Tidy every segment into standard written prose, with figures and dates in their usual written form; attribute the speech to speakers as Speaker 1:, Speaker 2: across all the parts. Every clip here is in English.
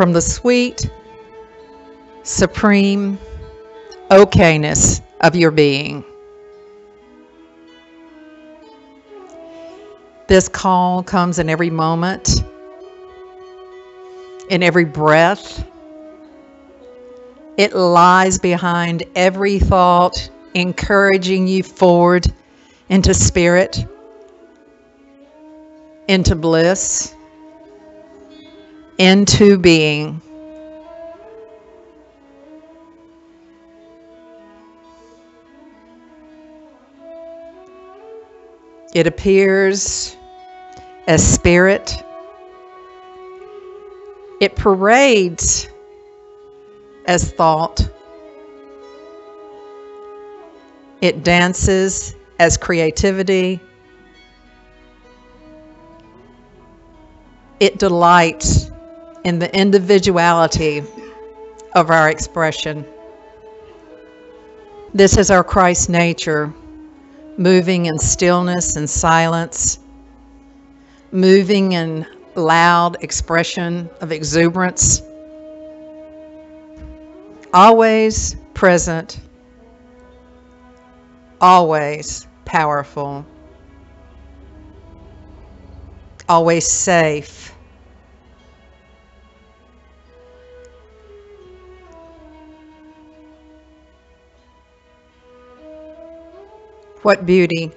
Speaker 1: from the sweet, supreme okayness of your being. This call comes in every moment, in every breath. It lies behind every thought, encouraging you forward into spirit, into bliss, into being. It appears as spirit. It parades as thought. It dances as creativity. It delights in the individuality of our expression. This is our Christ nature, moving in stillness and silence, moving in loud expression of exuberance, always present, always powerful, always safe. What beauty,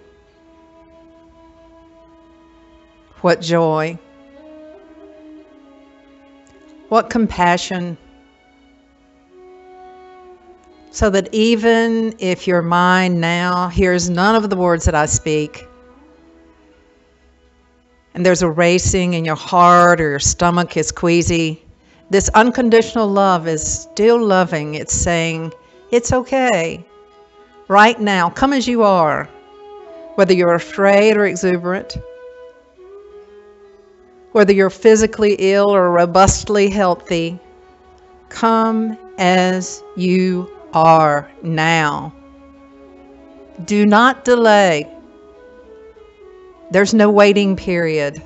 Speaker 1: what joy, what compassion, so that even if your mind now hears none of the words that I speak, and there's a racing in your heart or your stomach is queasy, this unconditional love is still loving. It's saying, it's okay. Right now, come as you are, whether you're afraid or exuberant, whether you're physically ill or robustly healthy, come as you are now. Do not delay. There's no waiting period.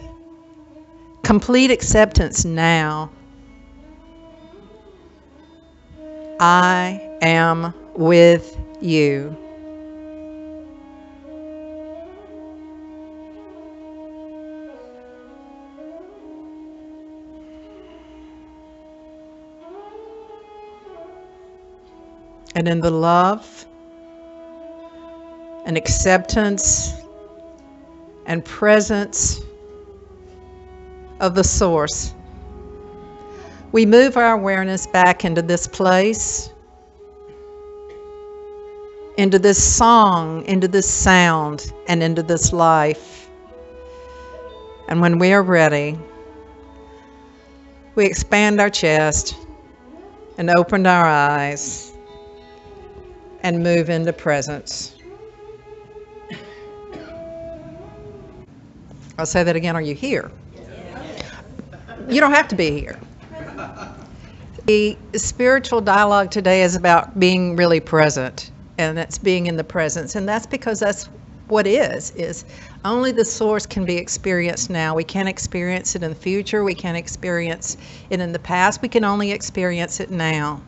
Speaker 1: Complete acceptance now. I am with you. And in the love and acceptance and presence of the source, we move our awareness back into this place, into this song, into this sound, and into this life. And when we are ready, we expand our chest and open our eyes and move into presence. I'll say that again. Are you here? You don't have to be here. The spiritual dialogue today is about being really present, and that's being in the presence. And that's because that's what is only the source can be experienced now. We can't experience it in the future. We can't experience it in the past. We can only experience it now.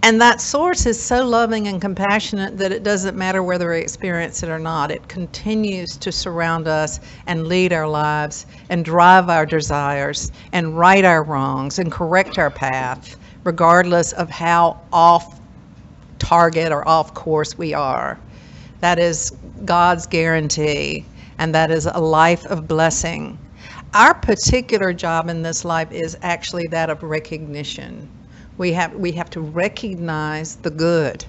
Speaker 1: And that source is so loving and compassionate that it doesn't matter whether we experience it or not. It continues to surround us and lead our lives and drive our desires and right our wrongs and correct our path, regardless of how off target or off course we are. That is God's guarantee, and that is a life of blessing. Our particular job in this life is actually that of recognition. We have to recognize the good.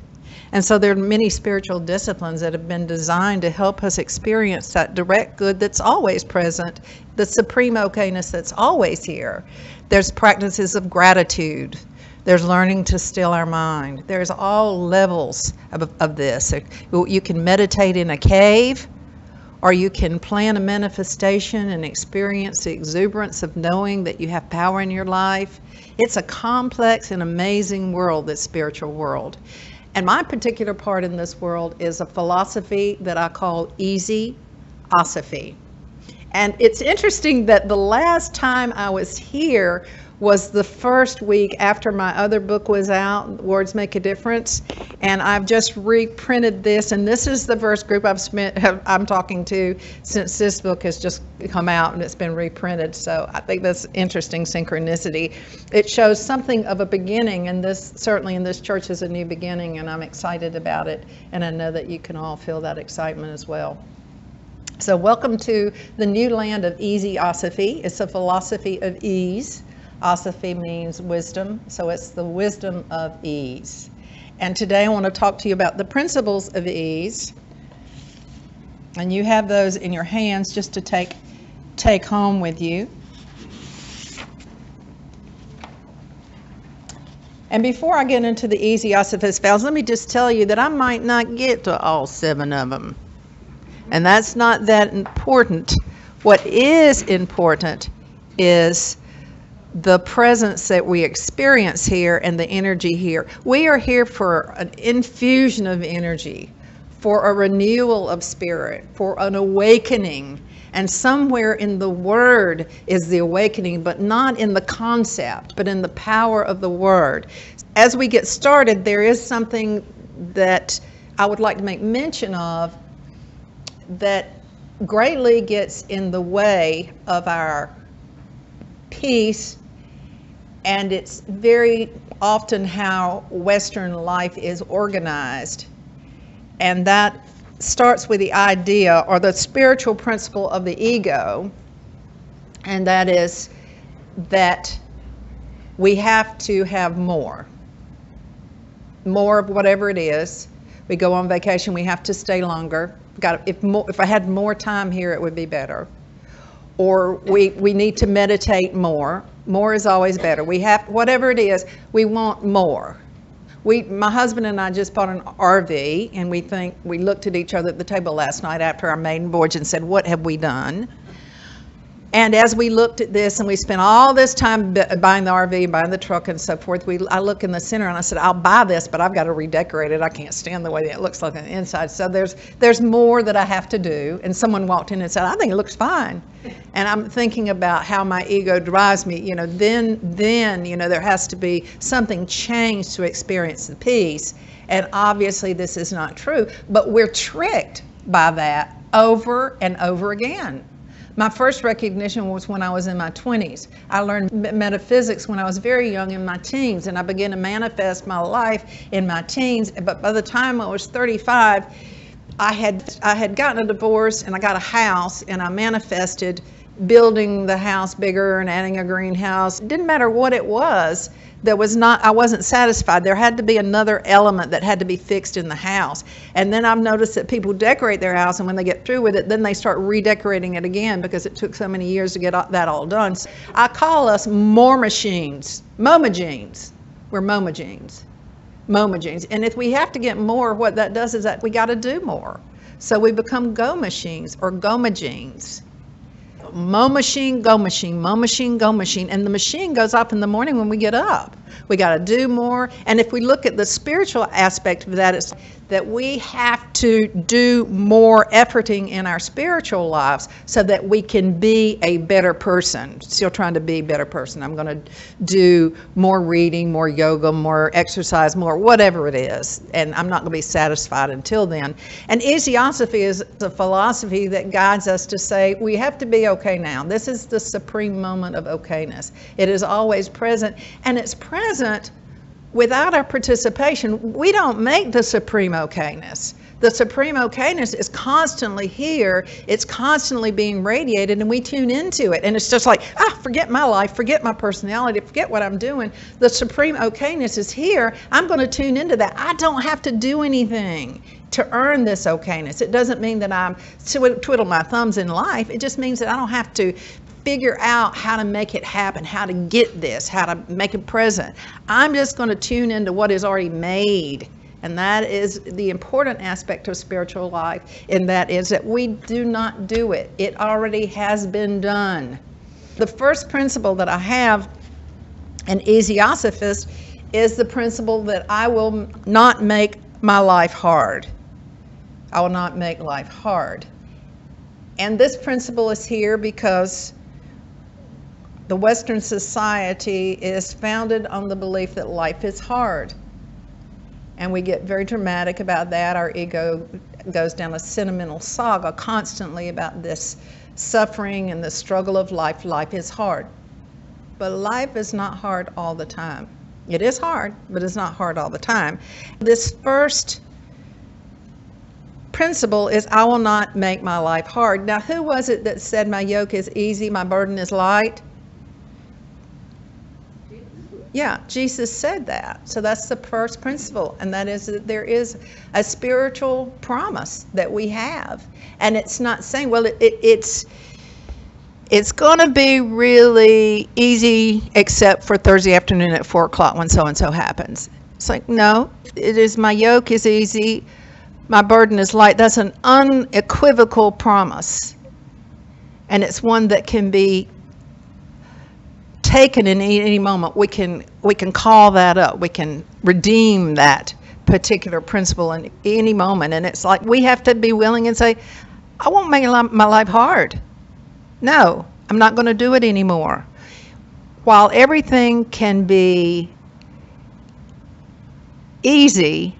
Speaker 1: And so there are many spiritual disciplines that have been designed to help us experience that direct good that's always present, the supreme okayness that's always here. There's practices of gratitude. There's learning to still our mind. There's all levels of this. You can meditate in a cave, or you can plan a manifestation and experience the exuberance of knowing that you have power in your life. It's a complex and amazing world, this spiritual world. And my particular part in this world is a philosophy that I call EZosophy. And it's interesting that the last time I was here was the first week after my other book was out, Words Make a Difference, and I've just reprinted this, and this is the first group I'm talking to since this book has just come out and it's been reprinted. So I think that's interesting synchronicity. It shows something of a beginning, and this certainly in this church is a new beginning, and I'm excited about it, and I know that you can all feel that excitement as well. So welcome to the new land of EZosophy. It's a philosophy of ease. Osophy means wisdom, so it's the wisdom of ease. And today I want to talk to you about the principles of ease. And you have those in your hands just to take home with you. And before I get into the EZosophy vows, let me just tell you that I might not get to all 7 of them. And that's not that important. What is important is the presence that we experience here and the energy here. We are here for an infusion of energy, for a renewal of spirit, for an awakening. And somewhere in the word is the awakening, but not in the concept, but in the power of the word. As we get started, there is something that I would like to make mention of that greatly gets in the way of our peace, and it's very often how Western life is organized. And that starts with the idea or the spiritual principle of the ego, and that is that we have to have more of whatever it is. We go on vacation, we have to stay longer. If I had more time here, it would be better. Or we need to meditate more. More is always better. We have, whatever it is, we want more. My husband and I just bought an RV, and we looked at each other at the table last night after our maiden voyage and said, what have we done? And as we looked at this and we spent all this time buying the RV, buying the truck and so forth, I look in the center and I said, I'll buy this, but I've got to redecorate it. I can't stand the way that it looks like on the inside. So there's more that I have to do. And someone walked in and said, I think it looks fine. And I'm thinking about how my ego drives me. Then there has to be something changed to experience the peace. And obviously this is not true, but we're tricked by that over and over again. My first recognition was when I was in my 20s. I learned metaphysics when I was very young in my teens, and I began to manifest my life in my teens. But by the time I was 35, I had gotten a divorce and I got a house, and I manifested building the house bigger and adding a greenhouse. It didn't matter what it was. I wasn't satisfied. There had to be another element that had to be fixed in the house. And then I've noticed that people decorate their house, and when they get through with it, then they start redecorating it again because it took so many years to get that all done. So I call us more machines, momogenes. We're momogenes. And if we have to get more, what that does is that we got to do more. So we become go machines or gomogenes. Mo machine, go machine, mo machine, go machine. And the machine goes off in the morning when we get up. We got to do more. And if we look at the spiritual aspect of that, it's that we have to do more efforting in our spiritual lives so that we can be a better person. Still trying to be a better person. I'm going to do more reading, more yoga, more exercise, more whatever it is. And I'm not going to be satisfied until then. And EZosophy is a philosophy that guides us to say we have to be okay now. This is the supreme moment of okayness. It is always present, and it's present without our participation. We don't make the supreme okayness. The supreme okayness is constantly here. It's constantly being radiated, and we tune into it. And it's just like, forget my life, forget my personality, forget what I'm doing. The supreme okayness is here. I'm going to tune into that. I don't have to do anything to earn this okayness. It doesn't mean that I'm twiddle my thumbs in life. It just means that I don't have to figure out how to make it happen, how to get this, how to make it present. I'm just going to tune into what is already made. And that is the important aspect of spiritual life, and that is that we do not do it. It already has been done. The first principle that I have in EZosophist is the principle that I will not make my life hard. I will not make life hard. And this principle is here because The Western society is founded on the belief that life is hard. And we get very dramatic about that. Our ego goes down a sentimental saga constantly about this suffering and the struggle of life. Life is hard. But life is not hard all the time. It is hard, but it's not hard all the time. This first principle is, I will not make my life hard. Now, who was it that said my yoke is easy, my burden is light? Yeah, Jesus said that. So that's the first principle, and that is that there is a spiritual promise that we have. And it's not saying, well, it's going to be really easy except for Thursday afternoon at 4 o'clock when so-and-so happens. It's like, no, it is my yoke is easy, my burden is light. That's an unequivocal promise. And it's one that can be taken in any moment. We can call that up. We can redeem that particular principle in any moment. And it's like we have to be willing and say, I won't make my life hard. No, I'm not going to do it anymore. While everything can be easy,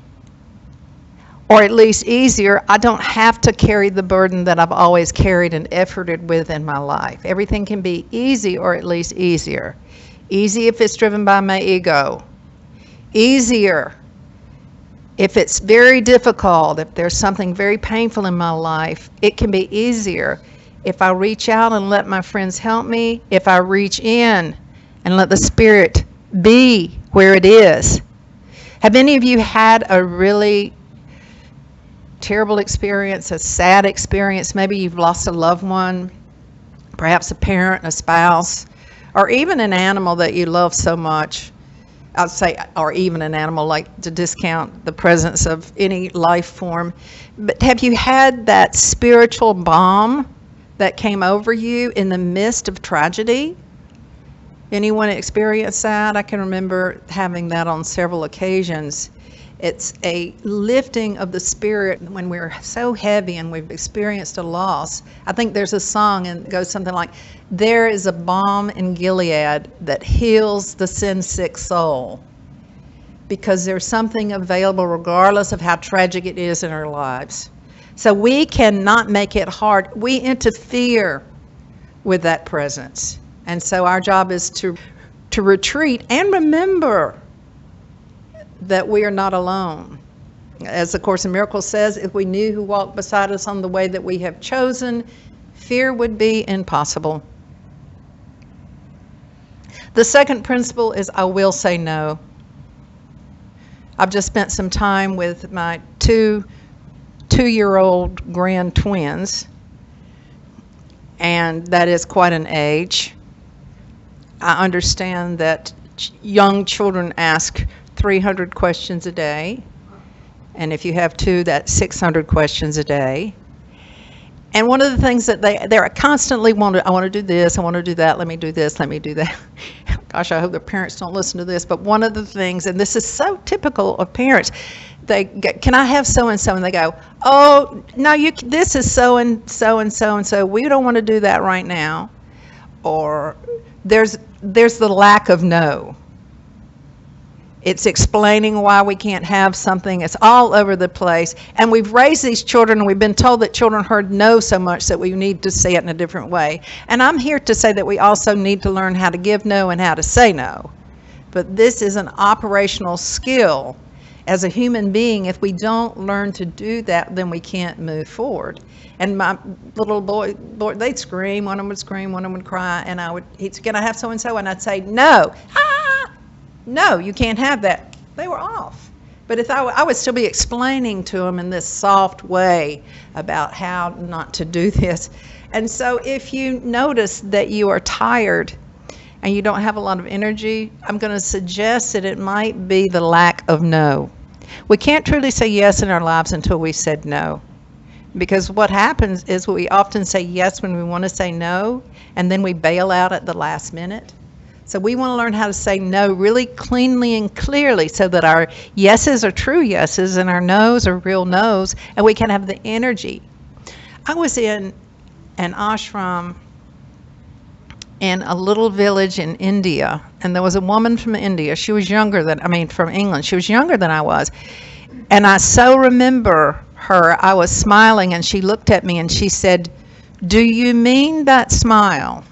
Speaker 1: or at least easier, I don't have to carry the burden that I've always carried and efforted with in my life. Everything can be easy, or at least easier. Easy if it's driven by my ego. Easier if it's very difficult, if there's something very painful in my life. It can be easier if I reach out and let my friends help me, if I reach in and let the Spirit be where it is. Have any of you had a really terrible experience, a sad experience? Maybe you've lost a loved one, perhaps a parent, a spouse, or even an animal that you love so much. I'd say, or even an animal, like to discount the presence of any life form. But have you had that spiritual balm that came over you in the midst of tragedy? Anyone experience that? I can remember having that on several occasions. It's a lifting of the spirit when we're so heavy and we've experienced a loss. I think there's a song and it goes something like, there is a balm in Gilead that heals the sin-sick soul. Because there's something available regardless of how tragic it is in our lives. So we cannot make it hard. We interfere with that presence. And so our job is to retreat and remember that we are not alone. As the Course in Miracles says, if we knew who walked beside us on the way that we have chosen, fear would be impossible. The second principle is, I will say no. I've just spent some time with my two-year-old grand twins, and that is quite an age. I understand that young children ask 300 questions a day, and if you have two, that's 600 questions a day. And one of the things that they're constantly I want to do this, I want to do that, let me do this, let me do that. Gosh, I hope their parents don't listen to this, but one of the things, and this is so typical of parents, they get, can I have so-and-so? And they go, oh, no, this is so-and-so and so-and-so. We don't want to do that right now. Or there's the lack of no. It's explaining why we can't have something. It's all over the place. And we've raised these children, and we've been told that children heard no so much that we need to say it in a different way. And I'm here to say that we also need to learn how to give no and how to say no. But this is an operational skill. As a human being, if we don't learn to do that, then we can't move forward. And my little boy, they'd scream. One of them would scream, one of them would cry, and he'd say, can I have so-and-so? And I'd say, no. No, you can't have that. They were off. But if I would still be explaining to them in this soft way about how not to do this. And so if you notice that you are tired and you don't have a lot of energy, I'm going to suggest that it might be the lack of no. We can't truly say yes in our lives until we said no. Because what happens is we often say yes when we want to say no, and then we bail out at the last minute. So we want to learn how to say no really cleanly and clearly so that our yeses are true yeses and our no's are real no's, and we can have the energy. I was in an ashram in a little village in India, and there was a woman from India. She was from England. She was younger than I was. And I so remember her. I was smiling, and she looked at me and she said, "Do you mean that smile?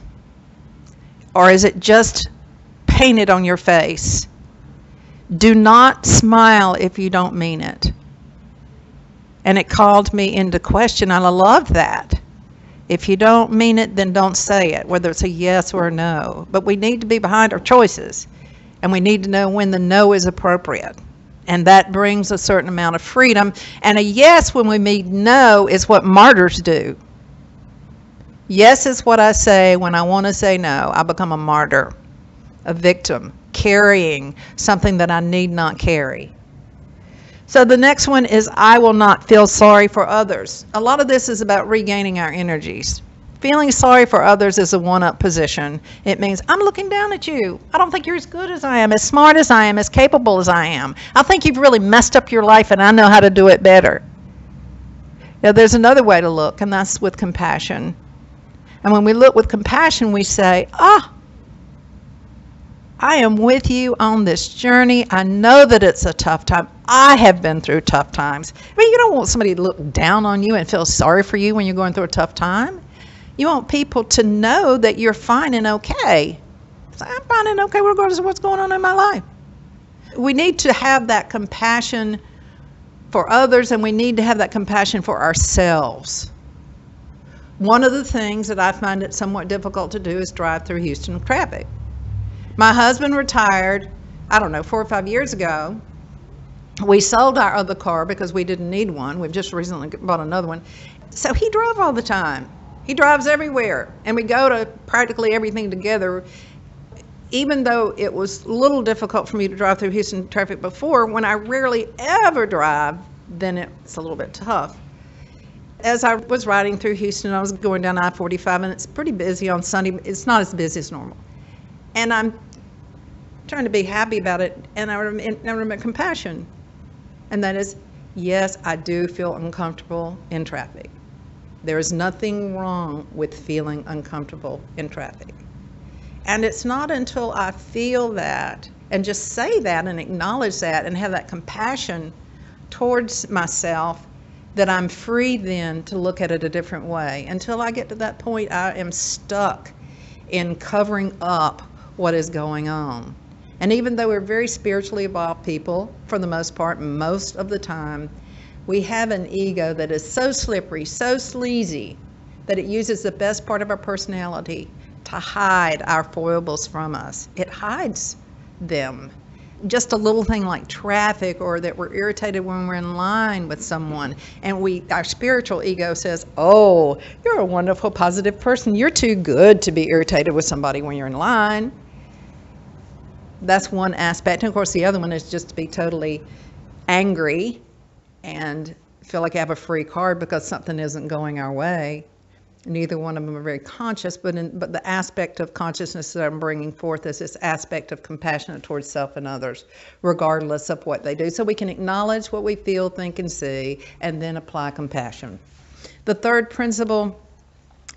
Speaker 1: Or is it just painted on your face? Do not smile if you don't mean it." And it called me into question. I loved that. If you don't mean it, then don't say it, whether it's a yes or a no. But we need to be behind our choices, and we need to know when the no is appropriate. And that brings a certain amount of freedom. And a yes when we mean no is what martyrs do. Yes is what I say when I want to say no. I become a martyr, a victim, carrying something that I need not carry. So the next one is I will not feel sorry for others. A lot of this is about regaining our energies. Feeling sorry for others is a one-up position. It means I'm looking down at you. I don't think you're as good as I am, as smart as I am, as capable as I am. I think you've really messed up your life and I know how to do it better. Now, there's another way to look, and that's with compassion. And when we look with compassion, we say, I am with you on this journey. I know that it's a tough time. I have been through tough times. I mean, you don't want somebody to look down on you and feel sorry for you when you're going through a tough time. You want people to know that you're fine and okay. So I'm fine and okay regardless of what's going on in my life. We need to have that compassion for others, and we need to have that compassion for ourselves. One of the things that I find it somewhat difficult to do is drive through Houston traffic. My husband retired, 4 or 5 years ago. We sold our other car because we didn't need one. We've just recently bought another one. So he drove all the time. He drives everywhere, and we go to practically everything together. Even though it was a little difficult for me to drive through Houston traffic before, when I rarely ever drive, then it's a little bit tough. As I was riding through Houston, I was going down I-45, and it's pretty busy on Sunday. It's not as busy as normal. And I'm trying to be happy about it, and I remember compassion. And that is, yes, I do feel uncomfortable in traffic. There is nothing wrong with feeling uncomfortable in traffic. And it's not until I feel that and just say that and acknowledge that and have that compassion towards myself that I'm free then to look at it a different way. Until I get to that point, I am stuck in covering up what is going on. And even though we're very spiritually evolved people, for the most part, most of the time, we have an ego that is so slippery, so sleazy, that it uses the best part of our personality to hide our foibles from us. It hides them. Just a little thing like traffic, or that we're irritated when we're in line with someone, and our spiritual ego says, oh, you're a wonderful, positive person. You're too good to be irritated with somebody when you're in line. That's one aspect. And of course, the other one is just to be totally angry and feel like I have a free card because something isn't going our way. Neither one of them are very conscious, but the aspect of consciousness that I'm bringing forth is this aspect of compassion towards self and others, regardless of what they do. So we can acknowledge what we feel, think, and see, and then apply compassion. The third principle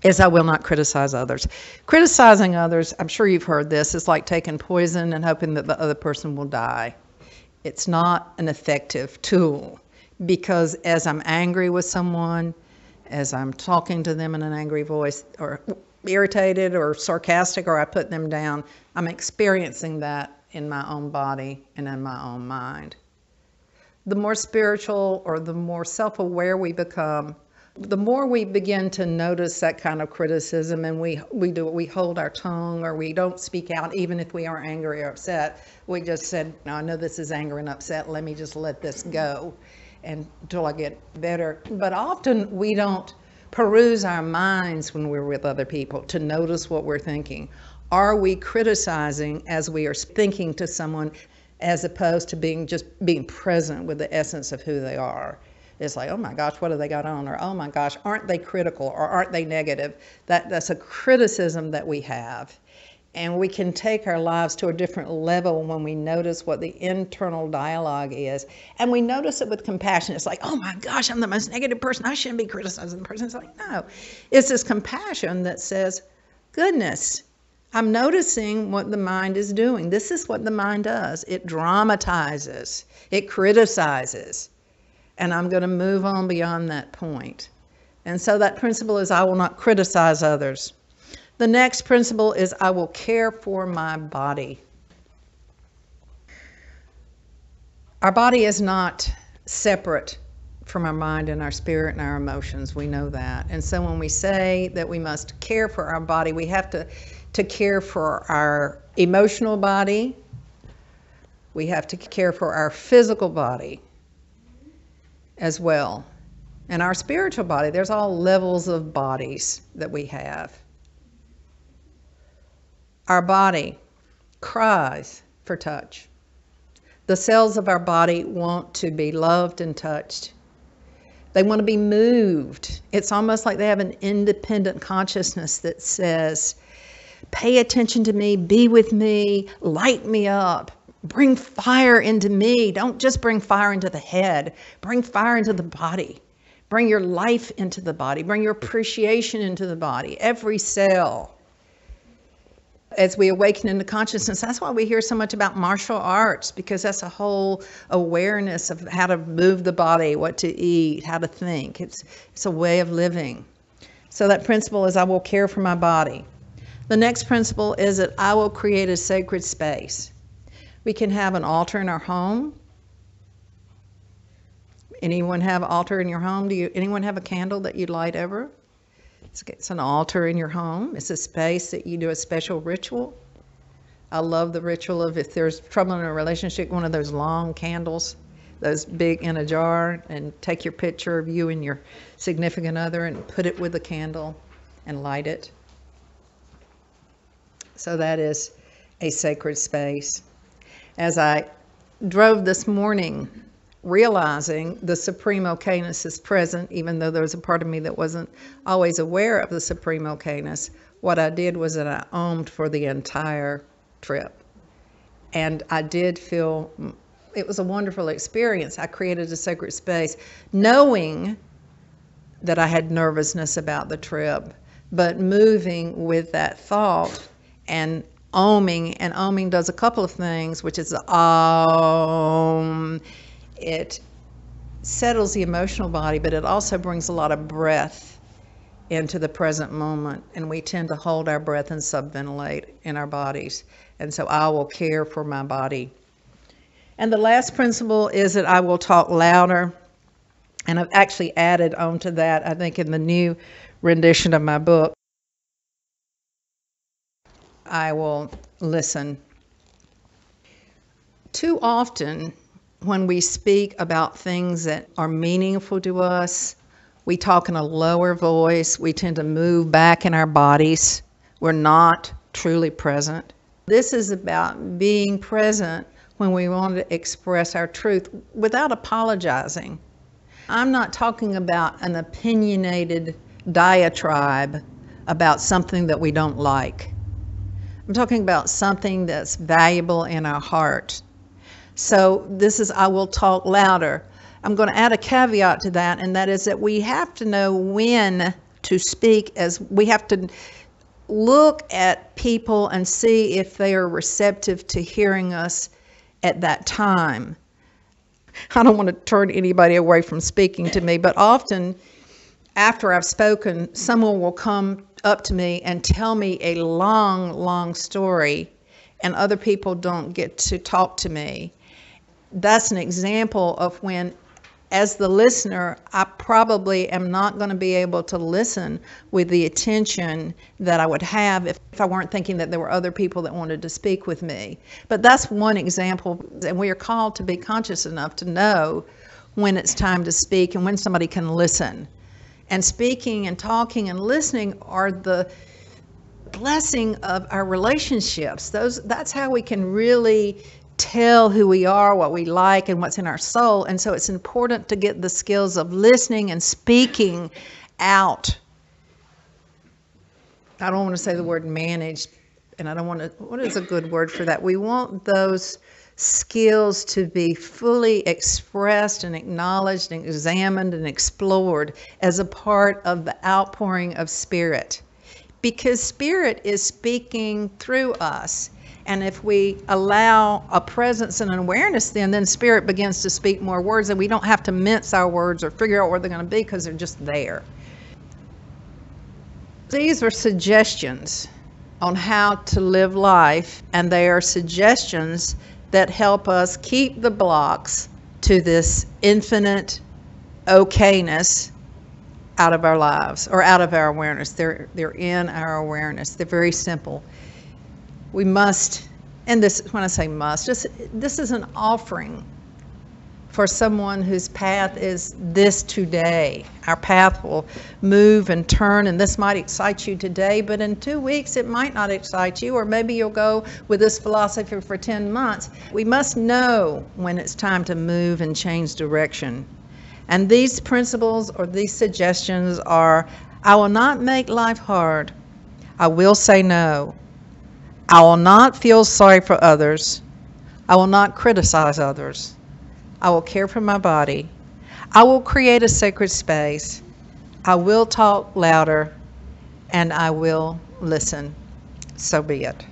Speaker 1: is I will not criticize others. Criticizing others, I'm sure you've heard this, is like taking poison and hoping that the other person will die. It's not an effective tool, because as I'm angry with someone, as I'm talking to them in an angry voice, or irritated or sarcastic, or I put them down, I'm experiencing that in my own body and in my own mind. The more spiritual or the more self-aware we become, the more we begin to notice that kind of criticism, and we hold our tongue, or we don't speak out even if we are angry or upset. We just said, no, I know this is anger and upset, let me just let this go until I get better. But often we don't peruse our minds when we're with other people to notice what we're thinking. Are we criticizing as we are thinking to someone, as opposed to being present with the essence of who they are? It's like, oh my gosh, what have they got on? Or, oh my gosh, aren't they critical? Or aren't they negative? That's a criticism that we have. And we can take our lives to a different level when we notice what the internal dialogue is. And we notice it with compassion. It's like, oh my gosh, I'm the most negative person. I shouldn't be criticizing the person. It's like, no. It's this compassion that says, goodness, I'm noticing what the mind is doing. This is what the mind does. It dramatizes, it criticizes, and I'm going to move on beyond that point. And so that principle is I will not criticize others. The next principle is I will care for my body. Our body is not separate from our mind and our spirit and our emotions. We know that. And so when we say that we must care for our body, we have to care for our emotional body. We have to care for our physical body as well. And our spiritual body, there's all levels of bodies that we have. Our body cries for touch. The cells of our body want to be loved and touched. They want to be moved. It's almost like they have an independent consciousness that says, pay attention to me, be with me, light me up, bring fire into me. Don't just bring fire into the head, bring fire into the body. Bring your life into the body, bring your appreciation into the body, every cell. As we awaken into consciousness, that's why we hear so much about martial arts, because that's a whole awareness of how to move the body, what to eat, how to think. It's a way of living. So that principle is I will care for my body. The next principle is that I will create a sacred space. We can have an altar in our home. Anyone have an altar in your home? Anyone have a candle that you light over? It's an altar in your home. It's a space that you do a special ritual. I love the ritual of if there's trouble in a relationship, one of those long candles, those big in a jar, and take your picture of you and your significant other and put it with the candle and light it. So that is a sacred space. As I drove this morning, realizing the supreme okayness is present, even though there was a part of me that wasn't always aware of the supreme okayness, what I did was that I ommed for the entire trip. And I did feel, it was a wonderful experience. I created a sacred space, knowing that I had nervousness about the trip, but moving with that thought and oming. And oming does a couple of things, which is it settles the emotional body, but it also brings a lot of breath into the present moment. And we tend to hold our breath and subventilate in our bodies. And so I will care for my body. And the last principle is that I will talk louder. And I've actually added on to that, I think in the new rendition of my book, I will listen. Too often, when we speak about things that are meaningful to us, we talk in a lower voice. We tend to move back in our bodies. We're not truly present. This is about being present when we want to express our truth without apologizing. I'm not talking about an opinionated diatribe about something that we don't like. I'm talking about something that's valuable in our heart. So this is, I will talk louder. I'm going to add a caveat to that, and that is that we have to know when to speak, as we have to look at people and see if they are receptive to hearing us at that time. I don't want to turn anybody away from speaking to me, but often after I've spoken, someone will come up to me and tell me a long, long story, and other people don't get to talk to me. That's an example of when, as the listener, I probably am not going to be able to listen with the attention that I would have if I weren't thinking that there were other people that wanted to speak with me. But that's one example, and we are called to be conscious enough to know when it's time to speak and when somebody can listen. And speaking and talking and listening are the blessing of our relationships. That's how we can really tell who we are, what we like, and what's in our soul. And so it's important to get the skills of listening and speaking out. I don't want to say the word managed, and I don't want to, what is a good word for that? We want those skills to be fully expressed and acknowledged and examined and explored as a part of the outpouring of spirit. because Spirit is speaking through us. And if we allow a presence and an awareness, then Spirit begins to speak more words, and we don't have to mince our words or figure out where they're going to be because they're just there. These are suggestions on how to live life, and they are suggestions that help us keep the blocks to this infinite okayness out of our lives, or out of our awareness. They're in our awareness. They're very simple. We must, and this, when I say must, this is an offering for someone whose path is this today. Our path will move and turn, and this might excite you today, but in 2 weeks it might not excite you, or maybe you'll go with this philosophy for 10 months. We must know when it's time to move and change direction. And these principles or these suggestions are: I will not make life hard. I will say no. I will not feel sorry for others. I will not criticize others. I will care for my body. I will create a sacred space. I will talk louder, and I will listen. So be it.